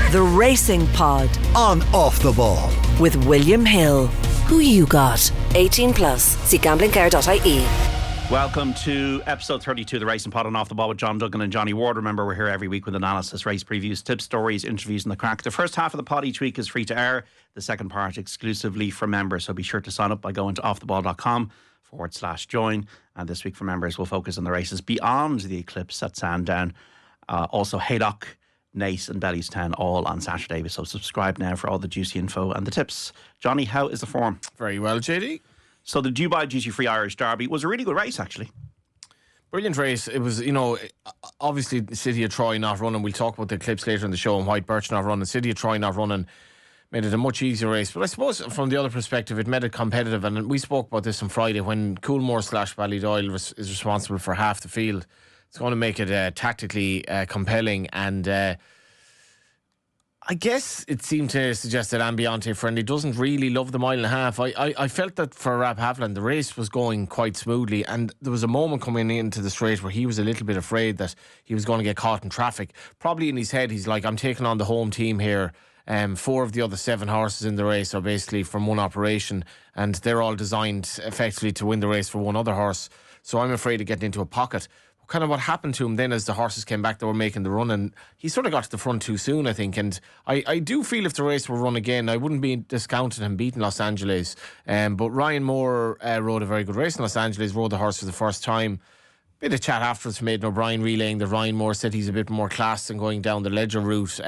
The Racing Pod on Off the Ball with William Hill. Who you got? 18 plus. See gamblingcare.ie. Welcome to episode 32 of the Racing Pod on Off the Ball with Duggan and Johnny Ward. Remember, we're here every week with analysis, race previews, tips, stories, interviews and the crack. The first half of the pod each week is free to air. The second part exclusively for members. So be sure to sign up by going to offtheball.com/join. And this week for members, we'll focus on the races beyond the eclipse at Sandown. Also Haydock, Naas and Bettystown all on Saturday. So subscribe now for all the juicy info and the tips. Johnny, how is the form? Very well, JD. So the Dubai Duty-Free Irish Derby was a really good race, actually. Brilliant race. It was, obviously City of Troy not running. We'll talk about the clips later in the show and White Birch not running. City of Troy not running made it a much easier race. But I suppose from the other perspective, it made it competitive. And we spoke about this on Friday when Coolmore/Ballydoyle is responsible for half the field. It's going to make it tactically compelling. And I guess it seemed to suggest that Ambiente Friendly doesn't really love the mile and a half. I felt that for Rab Havlin, the race was going quite smoothly, and there was a moment coming into the straight where he was a little bit afraid that he was going to get caught in traffic. Probably in his head, he's like, I'm taking on the home team here. 4 of the other 7 horses in the race are basically from one operation, and they're all designed effectively to win the race for one other horse. So I'm afraid of getting into a pocket. Kind of what happened to him then as the horses came back, they were making the run, and he sort of got to the front too soon, I think. And I do feel if the race were run again, I wouldn't be discounting him beating Los Angeles. But Ryan Moore rode a very good race in Los Angeles, rode the horse for the first time. Bit of chat afterwards from Aidan O'Brien relaying that Ryan Moore said he's a bit more class than going down the Ledger route.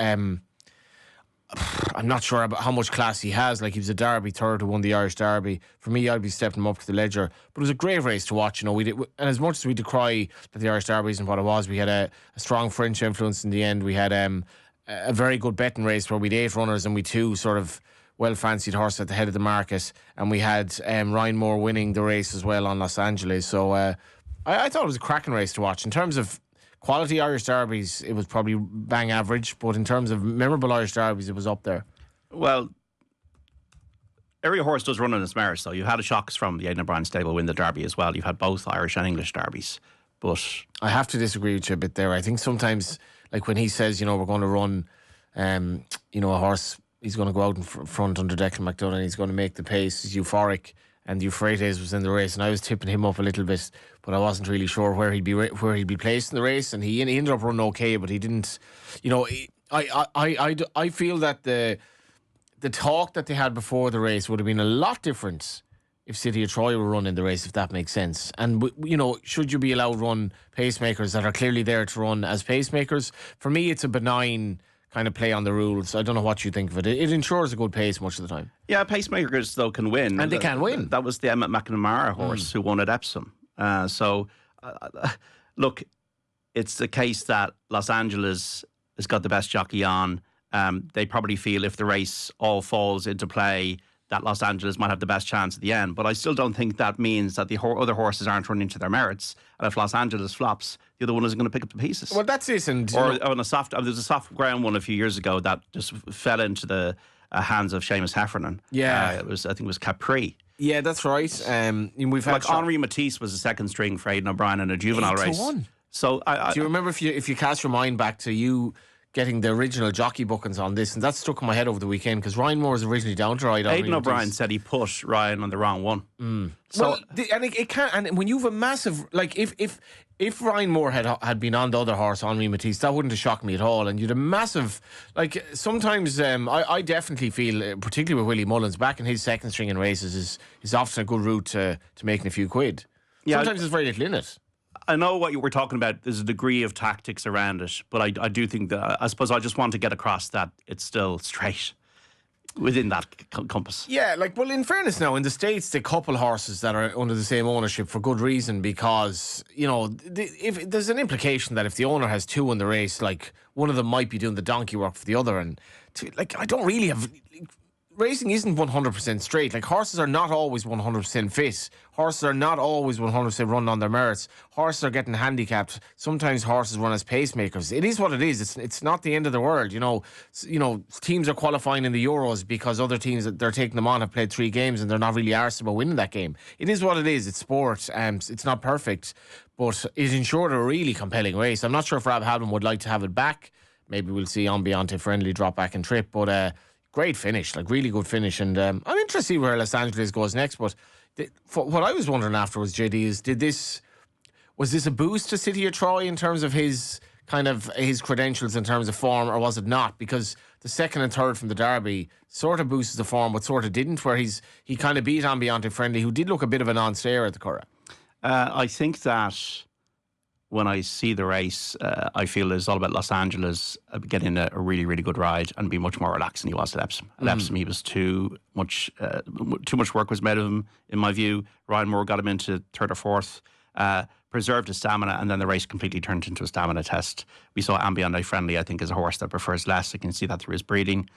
I'm not sure about how much class he has. Like, he was a Derby third who won the Irish Derby. For me, I'd be stepping him up to the Ledger. But it was a great race to watch. And as much as we decry that the Irish Derby isn't what it was, we had a strong French influence in the end. We had a very good betting race where we had 8 runners and we 2 sort of well-fancied horses at the head of the market. And we had Ryan Moore winning the race as well on Los Angeles. So I thought it was a cracking race to watch. In terms of quality Irish Derbies, it was probably bang average, but in terms of memorable Irish Derbies, it was up there. Well, every horse does run on its merits, though. You've had a shocks from the Aidan O'Brien stable win the Derby as well. You've had both Irish and English Derbies. But I have to disagree with you a bit there. I think sometimes, like when he says, we're going to run, a horse, he's going to go out in front under Declan McDonough, he's going to make the pace, he's euphoric. And Euphrates was in the race, and I was tipping him up a little bit, but I wasn't really sure where he'd be placed in the race. And he ended up running okay, but he didn't. I feel that the talk that they had before the race would have been a lot different if City of Troy were running the race, if that makes sense. And should you be allowed to run pacemakers that are clearly there to run as pacemakers? For me, it's a benign kind of play on the rules. I don't know what you think of it. It ensures a good pace much of the time. Yeah, pacemakers, though, can win. And they can win. That was the Emmett McNamara horse who won at Epsom. Look, it's the case that Los Angeles has got the best jockey on. They probably feel if the race all falls into play, that Los Angeles might have the best chance at the end. But I still don't think that means that the other horses aren't running to their merits. And if Los Angeles flops, the other one is going to pick up the pieces. Well, that's it. And on a soft, there's a soft ground one a few years ago that just fell into the hands of Seamus Heffernan. Yeah, I think it was Capri. Yeah, that's right. We've had Henri Matisse was a second string for Aidan O'Brien in a juvenile race. 8-1. So do you remember if you cast your mind back to you getting the original jockey bookings on this, and that stuck in my head over the weekend because Ryan Moore was originally down to ride on. Aidan O'Brien said he put Ryan on the wrong one. So it can't. And when you have a massive, like if Ryan Moore had been on the other horse, Henri Matisse, that wouldn't have shocked me at all. And you'd a massive, like sometimes I definitely feel, particularly with Willie Mullins, back in his second string in races is often a good route to making a few quid. Yeah, sometimes there's very little in it. I know what you were talking about. There's a degree of tactics around it, but I do think that, I suppose I just want to get across that it's still straight within that compass. Yeah, well, in fairness now, in the States, they couple horses that are under the same ownership for good reason because, if there's an implication that if the owner has 2 in the race, like, one of them might be doing the donkey work for the other. And, I don't really have... Racing isn't 100% straight. Like, horses are not always 100% fit. Horses are not always 100% running on their merits. Horses are getting handicapped. Sometimes horses run as pacemakers. It is what it is. It's not the end of the world. Teams are qualifying in the Euros because other teams that they're taking them on have played 3 games and they're not really arsed about winning that game. It is what it is. It's sport. It's not perfect, but it ensured a really compelling race. I'm not sure if Rab Halman would like to have it back. maybe we'll see Ambiente Friendly drop back and trip. But great finish, like really good finish. And I'm interested to see where Los Angeles goes next. But what I was wondering afterwards, JD, is was this a boost to City of Troy in terms of his credentials in terms of form, or was it not? Because the second and third from the Derby sort of boosted the form, but sort of didn't, where he kind of beat Ambiente Friendly, who did look a bit of a non-stayer at the Curragh. I think that when I see the race, I feel it's all about Los Angeles getting a really, really good ride and be much more relaxed than he was at Epsom. At Epsom, he was too much work was made of him, in my view. Ryan Moore got him into third or fourth, preserved his stamina, and then the race completely turned into a stamina test. We saw Ambiente Friendly, I think, is a horse that prefers less. I can see that through his breeding.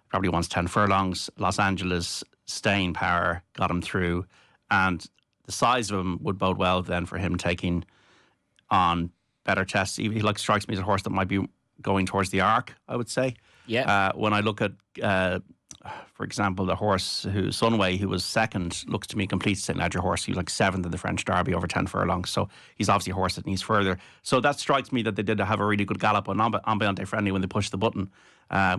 Probably wants 10 furlongs. Los Angeles staying power got him through, and the size of him would bode well then for him taking on better tests. He strikes me as a horse that might be going towards the arc, I would say. Yeah. When I look at, for example, the horse Sunway, who was second, looks to me a complete St. Ledger horse. He was like seventh in the French Derby over 10 furlongs. So he's obviously a horse that needs further. So that strikes me that they did have a really good gallop on Ambiente Friendly when they pushed the button.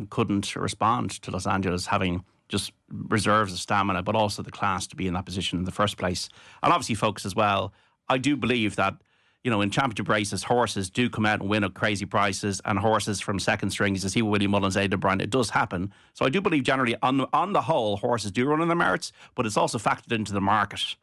Couldn't respond to Los Angeles having just reserves of stamina, but also the class to be in that position in the first place. And obviously focus as well. I do believe that, in championship races, horses do come out and win at crazy prices, and horses from second strings, you see with Willie Mullins, Aidan O'Brien, it does happen. So I do believe generally, on the whole, horses do run on their merits, but it's also factored into the market,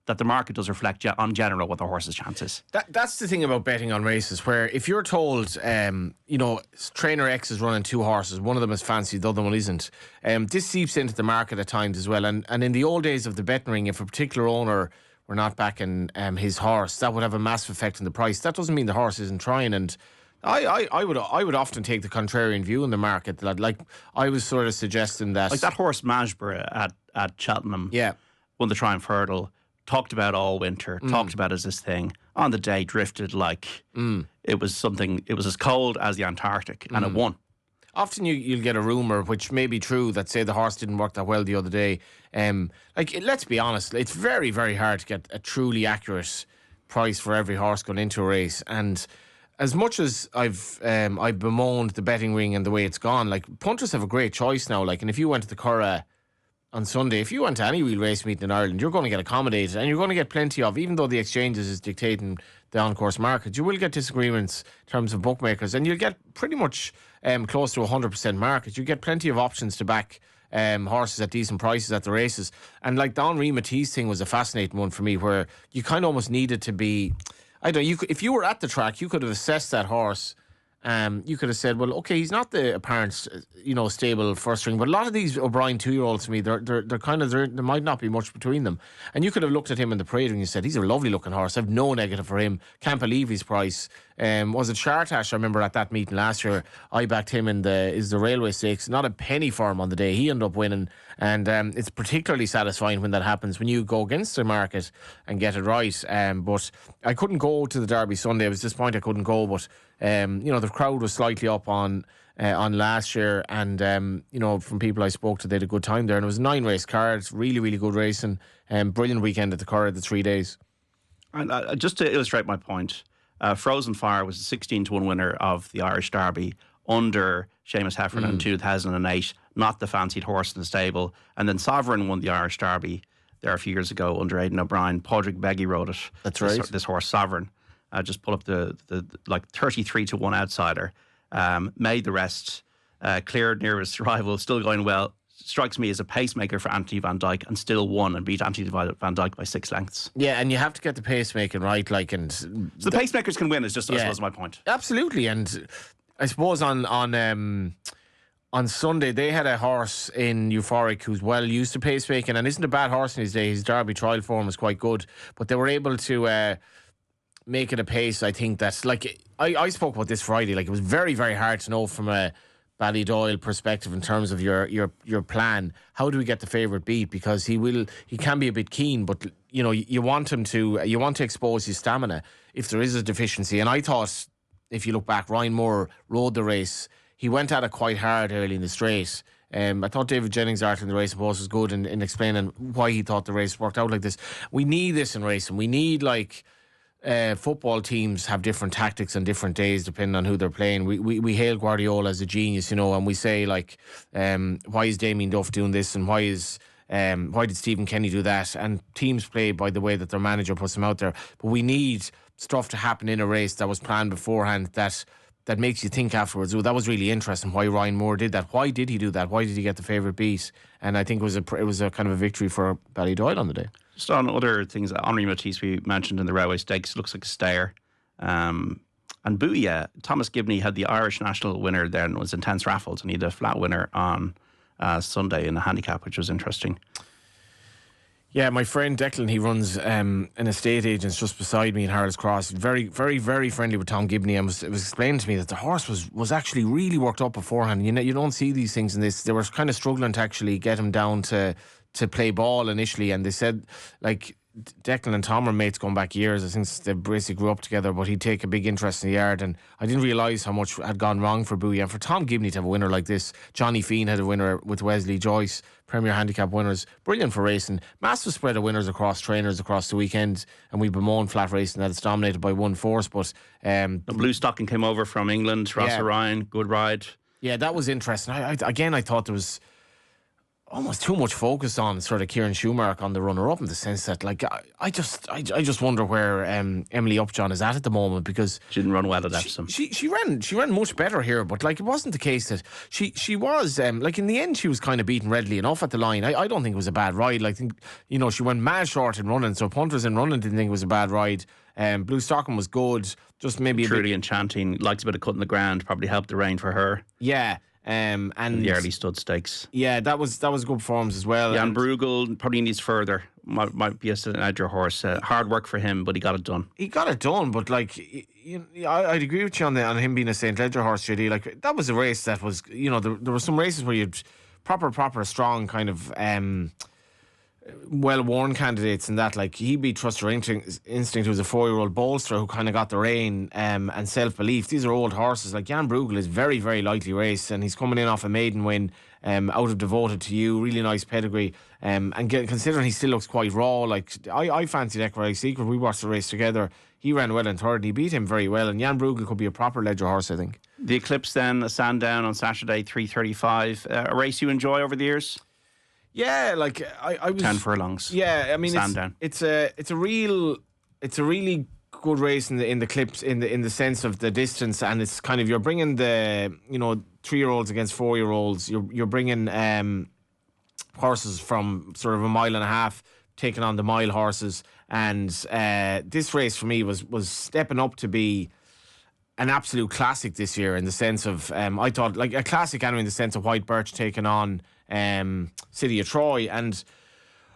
that the market does reflect on general what the horse's chance is. That's the thing about betting on races, where if you're told, trainer X is running two horses, one of them is fancy, the other one isn't, this seeps into the market at times as well. And in the old days of the betting ring, if a particular owner were not backing his horse, that would have a massive effect on the price. That doesn't mean the horse isn't trying. And I would often take the contrarian view in the market. Like I was sort of suggesting that, like that horse Magsborough at Cheltenham, won the Triumph Hurdle, talked about all winter, talked about as this thing. On the day, drifted like it was something. It was as cold as the Antarctic, and it won. Often you'll get a rumour, which may be true, that say the horse didn't work that well the other day. Let's be honest, it's very, very hard to get a truly accurate price for every horse going into a race. And as much as I've bemoaned the betting ring and the way it's gone, like, punters have a great choice now. Like, and if you went to the Curragh on Sunday, if you went to any wheel race meeting in Ireland, you're going to get accommodated, and you're going to get plenty of, even though the exchanges is dictating the on-course market, you will get disagreements in terms of bookmakers, and you'll get pretty much close to 100% market. You get plenty of options to back horses at decent prices at the races. And like the Henri Matisse thing was a fascinating one for me, where you kind of almost needed to be, I don't know, if you were at the track, you could have assessed that horse. You could have said, well, okay, he's not the apparent, stable first string, but a lot of these O'Brien 2-year-olds to me, they're kind of, there might not be much between them. And you could have looked at him in the parade and you said, he's a lovely looking horse. I've no negative for him. Can't believe his price. Was it Chartash? I remember at that meeting last year, I backed him in the Railway Stakes. Not a penny for him on the day. He ended up winning. And it's particularly satisfying when that happens, when you go against the market and get it right. But I couldn't go to the Derby Sunday. I was disappointed I couldn't go, but the crowd was slightly up on last year, and from people I spoke to, they had a good time there, and it was a 9-race card, really, really good racing, brilliant weekend at the Curragh, the 3 days. And just to illustrate my point, Frozen Fire was a 16-1 winner of the Irish Derby under Seamus Heffernan in 2008, not the fancied horse in the stable. And then Sovereign won the Irish Derby there a few years ago under Aidan O'Brien. Padraig Beggy rode it. That's right. This horse, Sovereign. Just pull up the 33-1 outsider. Made the rest, cleared near his rival, still going well. Strikes me as a pacemaker for Anthony Van Dyke, and still won and beat Anthony Van Dyke by 6 lengths. Yeah, and you have to get the pacemaking right, so the pacemakers can win. Is just, I suppose, my point. Absolutely, and I suppose on Sunday they had a horse in Euphoric who's well used to pacemaking and isn't a bad horse in his day. His Derby trial form was quite good, but they were able to make it a pace. I think that's like I spoke about this Friday. Like, it was very, very hard to know from a Ballydoyle perspective in terms of your plan. How do we get the favourite beat? Because he can be a bit keen, but you want to expose his stamina if there is a deficiency. And I thought, if you look back, Ryan Moore rode the race. He went at it quite hard early in the straight. I thought David Jennings' article in the Racing Post was good in explaining why he thought the race worked out like this. We need this in racing. We need, like, football teams have different tactics on different days depending on who they're playing. We hail Guardiola as a genius, and we say like, why is Damien Duff doing this and why did Stephen Kenny do that? And teams play by the way that their manager puts them out there. But we need stuff to happen in a race that was planned beforehand that makes you think afterwards. Oh, that was really interesting. Why Ryan Moore did that? Why did he do that? Why did he get the favourite beat? And I think it was a kind of a victory for Ballydoyle on the day. Just on other things, Henri Matisse we mentioned in the Railway Stakes looks like a stayer. And Booyah, Thomas Gibney had the Irish national winner there, and it was intense raffles, and he had a flat winner on Sunday in the handicap, which was interesting. Yeah, my friend Declan, he runs an estate agents just beside me in Harold's Cross. Very, very, very friendly with Tom Gibney. And it was explained to me that the horse was actually really worked up beforehand. You don't see these things in this. They were kind of struggling to actually get him down to play ball initially, and they said like Declan and Tom are mates going back years. I think they basically grew up together, but he'd take a big interest in the yard, and I didn't realise how much had gone wrong for Booyah. And for Tom Gibney to have a winner like this, Johnny Feen had a winner with Wesley Joyce, Premier Handicap winners, brilliant for racing. Massive spread of winners across trainers across the weekend, and we bemoan flat racing that it's dominated by one force, but the Blue Stocking came over from England, Ross O'Ryan, good ride. Yeah, that was interesting. I thought there was almost too much focus on sort of Kieran Schumacher on the runner-up, in the sense that like I just wonder where Emily Upjohn is at the moment, because she didn't run well at Epsom. She ran much better here, but like it wasn't the case that she was like in the end she was kind of beaten readily enough at the line. I don't think it was a bad ride. I think she went mad short in running, so punters in running didn't think it was a bad ride. Blue Stocking was good, just maybe truly enchanting. Likes a bit of cutting the ground, probably helped the rain for her. Yeah. And the early stud stakes. Yeah, that was good forms as well. Jan Bruegel probably needs further. Might be an edger horse. Hard work for him, but he got it done. He got it done, but like I'd agree with you on him being a St. Ledger horse, JD. Like that was a race that was there were some races where you'd proper strong kind of well-worn candidates in that. Like he beat Trust Your Instinct, who was a 4-year-old bolster who kind of got the rein and self-belief. These are old horses. Like Jan Bruegel is very, very lightly raced, and he's coming in off a maiden win out of Devoted to You. Really nice pedigree. Considering he still looks quite raw, like I fancied Equerry Secret. We watched the race together. He ran well in third and he beat him very well, and Jan Bruegel could be a proper Ledger horse, I think. The Eclipse then, a Sandown on Saturday, 3:35. A race you enjoy over the years? Yeah, like I was 10 furlongs. Yeah, I mean Sandown. It's a really good race in the clips in the sense of the distance, and it's kind of you're bringing the 3-year-olds against 4-year-olds. You're bringing horses from sort of a mile and a half, taking on the mile horses, and this race for me was stepping up to be an absolute classic this year, in the sense of I thought like a classic anyway, in the sense of White Birch taking on City of Troy. And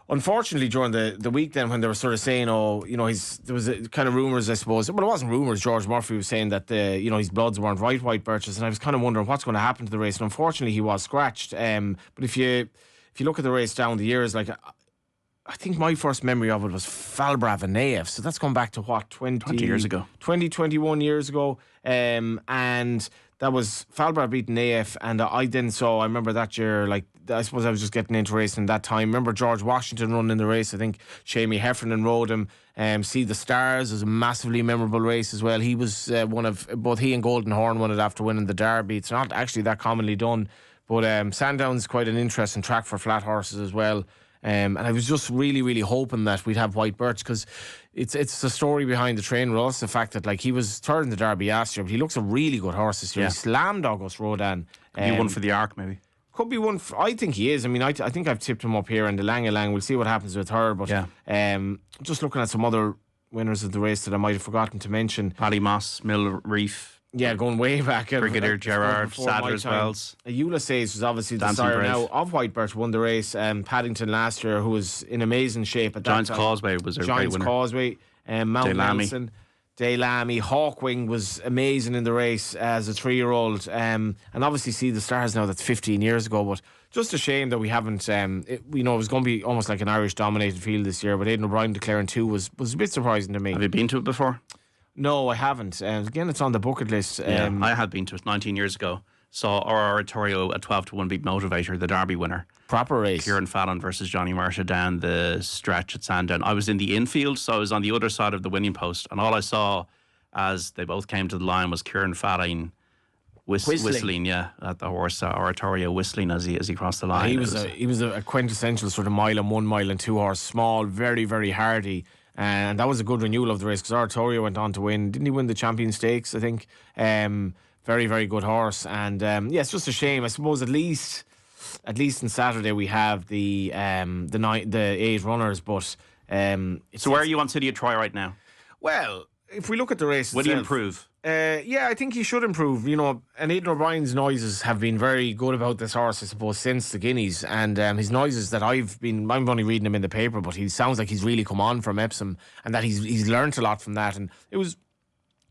unfortunately during the week then, when they were sort of saying there was a kind of rumours, I suppose, but it wasn't rumours, George Murphy was saying that his bloods weren't right, White Birches, and I was kind of wondering what's going to happen to the race, and unfortunately he was scratched. But if you look at the race down the years, like I think my first memory of it was Falbrav and Naef, so that's gone back to what, 20 years ago, 21 years ago. And that was Falbrav beating Naef, and I remember that year, like I suppose I was just getting into racing that time. Remember George Washington running the race. I think Shamie Heffernan rode him. See the Stars was a massively memorable race as well. He was one of both he and Golden Horn won it after winning the Derby. It's not actually that commonly done, but Sandown's quite an interesting track for flat horses as well. And I was just really, really hoping that we'd have White Birch, because it's the story behind the train. Also the fact that like he was third in the Derby last year, but he looks a really good horse this year. He slammed August Rodan. Could be one for the Arc, maybe. Could be one. I think he is. I mean, I think I've tipped him up here in the Lang. We'll see what happens with her. But just looking at some other winners of the race that I might have forgotten to mention. Paddy Moss, Mill Reef. Yeah, going way back. Brigadier Gerard, Sadler's Wells. Ulysses was obviously the Dancing sire Brave. now of White Birch, won the race. Paddington last year, who was in amazing shape at that Giants time. Causeway was a great Giants winner. Causeway, Mount Daylamy. Nelson, Daylamy, Hawkwing was amazing in the race as a 3-year-old. And obviously See the Stars now, that's 15 years ago. But just a shame that we haven't, it was going to be almost like an Irish dominated field this year, but Aidan O'Brien declaring 2 was a bit surprising to me. Have you been to it before? No, I haven't. Again, it's on the bucket list. I had been to it 19 years ago. saw Oratorio at 12-1 beat Motivator, the Derby winner. Proper race. Kieran Fallon versus Johnny Marcia down the stretch at Sandown. I was in the infield, so I was on the other side of the winning post, and all I saw as they both came to the line was Kieran Fallon whistling, at the horse, Oratorio whistling as he crossed the line. He was a quintessential sort of mile and 1 mile and 2 horse, small, very, very hardy. And that was a good renewal of the race because Oratorio went on to win. Didn't he win the Champion Stakes, I think? Very, very good horse. And it's just a shame. I suppose at least on Saturday we have the 8 runners. But so where are you on City of Troy right now? Well, if we look at the race, will he improve? I think he should improve. You know, and Aidan O'Brien's noises have been very good about this horse, I suppose, since the Guineas. And his noises that I'm only reading him in the paper, but he sounds like he's really come on from Epsom, and that he's learnt a lot from that. And it was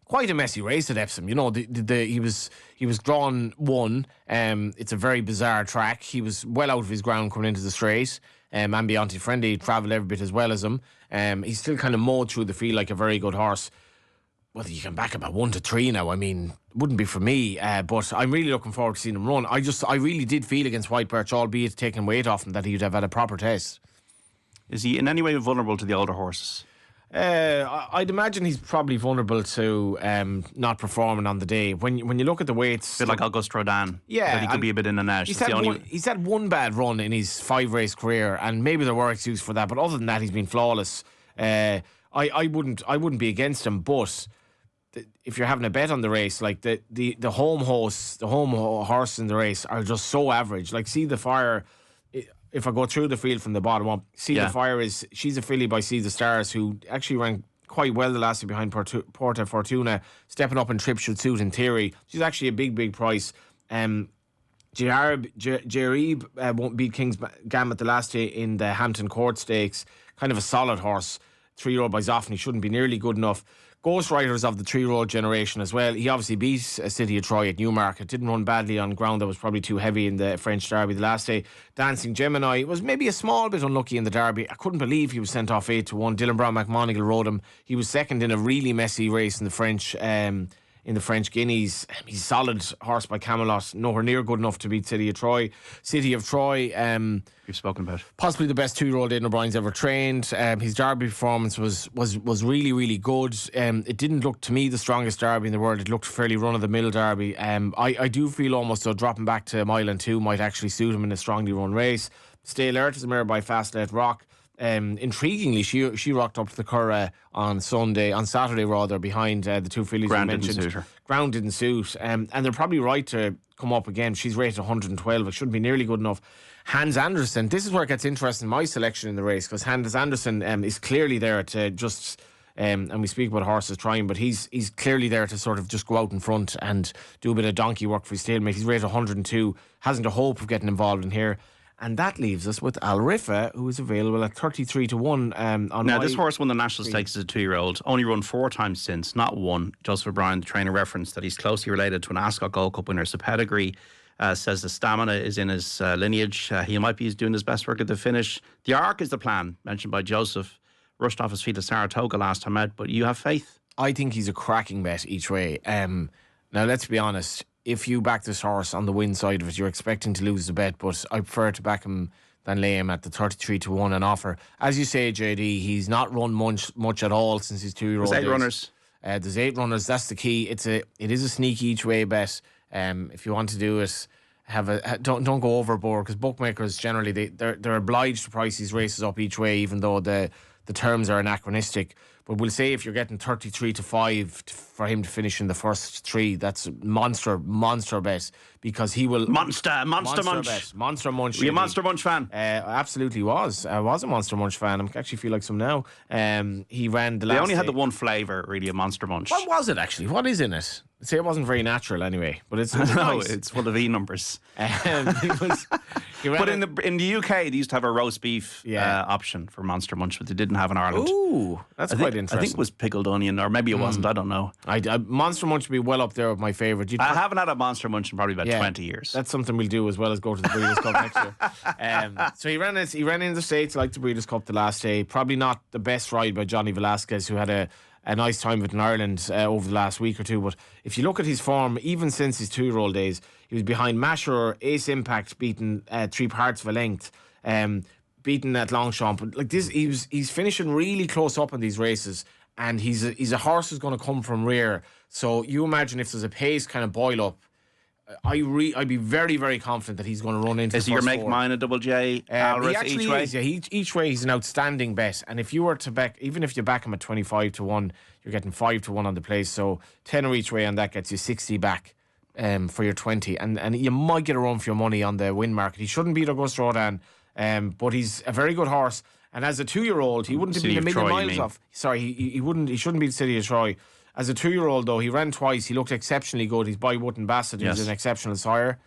quite a messy race at Epsom. You know, he was drawn 1. It's a very bizarre track. He was well out of his ground coming into the straight. Ambiante Friendly travelled every bit as well as him. He's still kind of mowed through the field like a very good horse. Whether you can back him at 1 to 3 now, I mean, it wouldn't be for me. But I'm really looking forward to seeing him run. I really did feel against White Birch, albeit taking weight off him, that he'd have had a proper test. Is he in any way vulnerable to the older horses? I'd imagine he's probably vulnerable to not performing on the day. When you look at the weights, a bit like Auguste Rodin. Yeah, that he could be a bit in and out. He's had one bad run in his 5 race career, and maybe there were excuses for that. But other than that, he's been flawless. I wouldn't be against him, but if you're having a bet on the race, like the home horse in the race are just so average. Like, See the Fire. If I go through the field from the bottom up, the Fire she's a filly by See the Stars, who actually ran quite well the last year behind Porta Fortuna. Stepping up in trip should suit in theory. She's actually a big price. Jerib won't beat King's Gambit the last day in the Hampton Court Stakes. Kind of a solid horse. 3-year-old by Zoffany shouldn't be nearly good enough. Ghost Riders of the 3-year-old generation as well. He obviously beat City of Troy at Newmarket. Didn't run badly on ground that was probably too heavy in the French Derby the last day. Dancing Gemini was maybe a small bit unlucky in the Derby. I couldn't believe he was sent off 8-1. Dylan Brown McMonigal rode him. He was second in a really messy race in the French Guineas. He's a solid horse by Camelot. Nowhere near good enough to beat City of Troy. City of Troy, you've spoken about possibly the best 2-year-old Aidan O'Brien's ever trained. His Derby performance was really, really good. It didn't look to me the strongest Derby in the world. It looked fairly run-of-the-mill Derby. I do feel almost though dropping back to a mile and 2 might actually suit him in a strongly run race. Stay Alert is a mare by Fast Let Rock. Intriguingly, she rocked up to the Curragh on Saturday behind the 2 fillies you mentioned. Ground didn't suit. And they're probably right to come up again. She's rated 112. It shouldn't be nearly good enough. Hans Anderson, this is where it gets interesting, my selection in the race, because Hans Anderson is clearly there to just, and we speak about horses trying, but he's clearly there to sort of just go out in front and do a bit of donkey work for his stalemate. He's rated 102, hasn't a hope of getting involved in here. And that leaves us with Al Rifa, who is available at 33-1. Now, this horse won the National Stakes as a 2-year-old. Only run 4 times since, not 1. Joseph O'Brien, the trainer, referenced that he's closely related to an Ascot Gold Cup winner. So pedigree says the stamina is in his lineage. He might be doing his best work at the finish. The Arc is the plan, mentioned by Joseph. Rushed off his feet at Saratoga last time out, but you have faith? I think he's a cracking bet each way. Now, let's be honest. If you back this horse on the win side of it, you're expecting to lose the bet, but I prefer to back him than lay him at the 33-1 an offer. As you say, JD, he's not run much at all since his 2-year-old. There's 8 runners. There's 8 runners. That's the key. It is a sneaky each way bet. If you want to do it, don't go overboard, because bookmakers generally they're obliged to price these races up each way, even though the terms are anachronistic. But we'll say if you're getting 33-5 for him to finish in the first 3, that's monster bet, because he will Monster Munch. Bet, Monster Munch. Were you a Monster Munch fan? Absolutely was. I was a Monster Munch fan. I actually feel like some now. He ran the last. They only had the one flavour, really, a Monster Munch. What was it actually? What is in it? I'd say it wasn't very natural anyway, but it's no, nice. It's full of E numbers. But in the UK, they used to have a roast beef option for Monster Munch, but they didn't have in Ireland. Ooh, that's quite interesting. I think it was pickled onion, or maybe it wasn't. I don't know. Monster Munch would be well up there with my favourite. I haven't had a Monster Munch in probably about 20 years. That's something we'll do, as well as go to the Breeders' Cup next year. So he ran in the States like the Breeders' Cup the last day. Probably not the best ride by Johnny Velasquez, who had a a nice time with in Ireland over the last week or two. But if you look at his form, even since his 2-year-old days, he was behind Masher, Ace Impact, beaten 3 parts of a length, beaten at Longchamp. But like this, he's finishing really close up in these races, and he's a horse who's going to come from rear. So you imagine if there's a pace kind of boil up, I'd be very, very confident that he's going to run into. Is the he your first make 4. mine a double J? He actually each way? is. Yeah, each way he's an outstanding bet. And if you were to back, even if you back him at 25 to 1, you're getting 5 to 1 on the place. So 10 each way, and that gets you 60 back for your 20. And you might get a run for your money on the win market. He shouldn't beat Augusta Rodan, but he's a very good horse. And as a 2-year-old, he wouldn't be a million miles off. Sorry, he wouldn't. He shouldn't be the City of Troy. As a 2-year-old, though, he ran twice. He looked exceptionally good. He's by Wootton Bassett. He's an exceptional sire.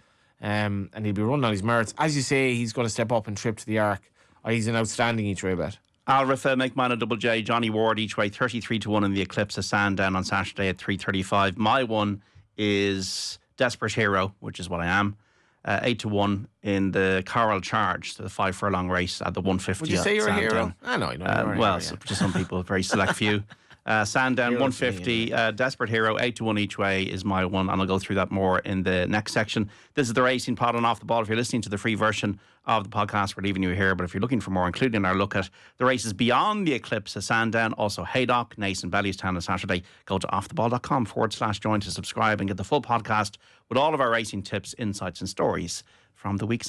And he'll be running on his merits. As you say, he's going to step up and trip to the arc. He's an outstanding each way bet. Alrifa, make mine a double J. Johnny Ward each way, 33 to 1 in the Eclipse of Sandown on Saturday at 3:35. My one is Desperate Hero, which is what I am. 8 to 1 in the Coral Charge, the 5 furlong race at the 150. Would you say you're Sandown. a hero? I know, Well, to some people, a very select few. Sandown 150, Desperate Hero, 8 to 1 each way is my one, and I'll go through that more in the next section. This is the Racing Pod on Off the Ball. If you're listening to the free version of the podcast, we're leaving you here, but if you're looking for more, including our look at the races beyond the Eclipse of Sandown, also Haydock, Naas and Bettystown on Saturday, go to offtheball.com/join to subscribe and get the full podcast with all of our racing tips, insights and stories from the week's